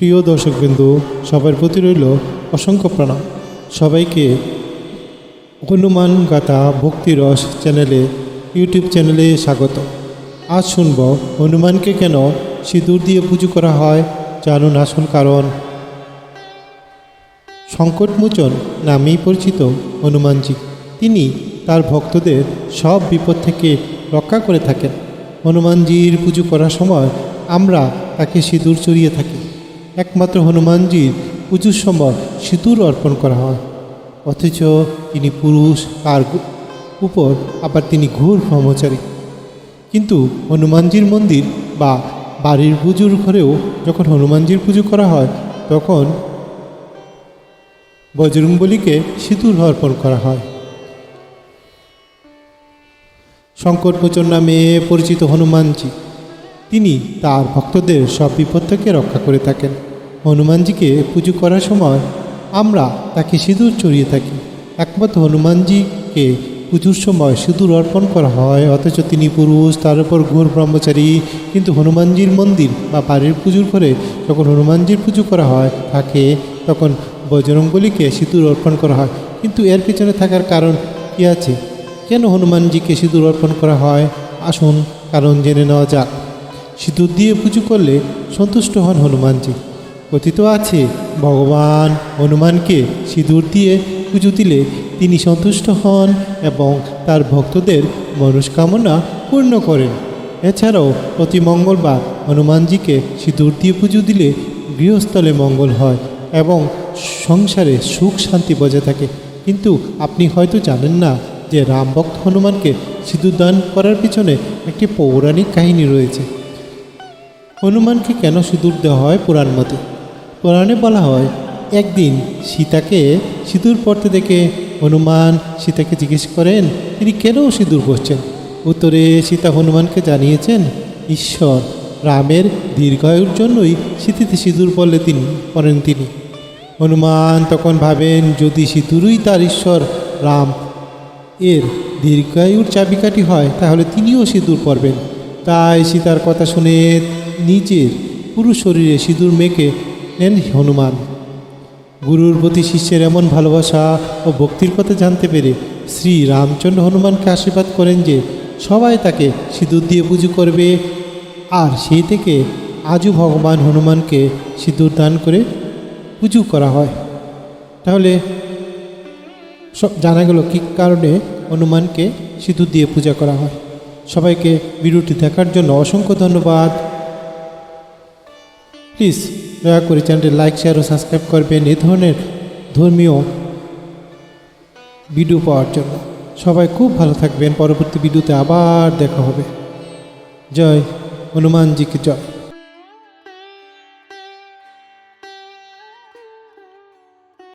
প্রিয় দর্শকবৃন্দু, সবার প্রতি রইল অসংখ্য প্রণাম। সবাইকে হনুমান গাথা ভক্তিরস ইউটিউব চ্যানেলে স্বাগত। আজ শুনব হনুমানকে কেন সিঁদুর দিয়ে পুজো করা হয়, জানুন আসল কারণ। সংকটমোচন নামেই পরিচিত হনুমানজি। তিনি তার ভক্তদের সব বিপদ থেকে রক্ষা করে থাকেন। হনুমানজির পুজো করার সময় আমরা তাকে সিঁদুর চড়িয়ে থাকি। একমাত্র হনুমানজির পুজোর সময় সিঁদুর অর্পণ করা হয়, অথচ তিনি পুরুষ, তার উপর আবার তিনি ঘোর ব্রহ্মচারী। কিন্তু হনুমানজির মন্দির বা বাড়ির পুজোর ঘরেও যখন হনুমানজির পুজো করা হয়, তখন বজরংবলীকে সিঁদুর অর্পণ করা হয়। সংকটমোচন নামে পরিচিত হনুমানজি, তিনি তার ভক্তদের সব বিপদ থেকে রক্ষা করে থাকেন। হনুমানজিকে পুজো করার সময় আমরা তাকে সিঁদুর চড়িয়ে থাকি। একমাত্র হনুমানজিকে পুজোর সময় সিঁদুর অর্পণ করা হয়, অথচ তিনি পুরুষ, তার উপর ঘোর ব্রহ্মচারী। কিন্তু হনুমানজির মন্দির বা বাড়ির পুজোর ঘরে যখন হনুমানজির পুজো করা হয় থাকে, তখন বজরংবলীকে সিঁদুর অর্পণ করা হয়। কিন্তু এর পিছনে থাকার কারণ কী আছে? কেন হনুমানজিকে সিঁদুর অর্পণ করা হয়? আসুন কারণ জেনে নেওয়া যাক। সিঁদুর দিয়ে পুজো করলে সন্তুষ্ট হন হনুমানজি। কথিত আছে, ভগবান হনুমানকে সিঁদুর দিয়ে পুজো দিলে তিনি সন্তুষ্ট হন এবং তার ভক্তদের মনস্কামনা পূর্ণ করেন। এছাড়াও প্রতি মঙ্গলবার হনুমানজিকে সিঁদুর দিয়ে পুজো দিলে গৃহস্থলে মঙ্গল হয় এবং সংসারে সুখ শান্তি বজায় থাকে। কিন্তু আপনি হয়তো জানেন না যে রামভক্ত হনুমানকে সিঁদুর দান করার পিছনে একটি পৌরাণিক কাহিনী রয়েছে। হনুমানকে কেন সিঁদুর দেওয়া হয়? পুরাণে বলা হয়, একদিন সীতাকে সিঁদুর পরতে দেখে হনুমান সীতাকে জিজ্ঞেস করেন তিনি কেন সিঁদুর পরছেন। উত্তরে সীতা হনুমানকে জানিয়েছেন, ঈশ্বর রামের দীর্ঘায়ুর জন্যই সীতাতে সিঁদুর পরেন তিনি। হনুমান তখন ভাবেন, যদি সিঁদুরই তার ঈশ্বর রাম এর দীর্ঘায়ুর চাবিকাঠি হয়, তাহলে তিনিও সিঁদুর পরবেন। তাই সীতার কথা শুনে নিজের পুরো শরীরে সিঁদুর মেখে নেন হনুমান। গুরুর প্রতি শিষ্যের এমন ভালোবাসা ও ভক্তির কথা জানতে পেরে শ্রী রামচন্দ্র হনুমানকে আশীর্বাদ করেন যে সবাই তাকে সিঁদুর দিয়ে পুজো করবে। আর সেই থেকে আজও ভগবান হনুমানকে সিঁদুর দান করে পুজো করা হয়। তাহলে সব জানা গেল কী কারণে হনুমানকে সিঁদুর দিয়ে পূজা করা হয়। সবাইকে ভিডিওটি দেখার জন্য অসংখ্য ধন্যবাদ। প্লিজ দয়া করে চ্যানেলটি লাইক, শেয়ার ও সাবস্ক্রাইব করবেন এই ধরনের ধর্মীয় ভিডিও পাওয়ার জন্য। সবাই খুব ভালো থাকবেন। পরবর্তী ভিডিওতে আবার দেখা হবে। জয় হনুমানজিকে জয়।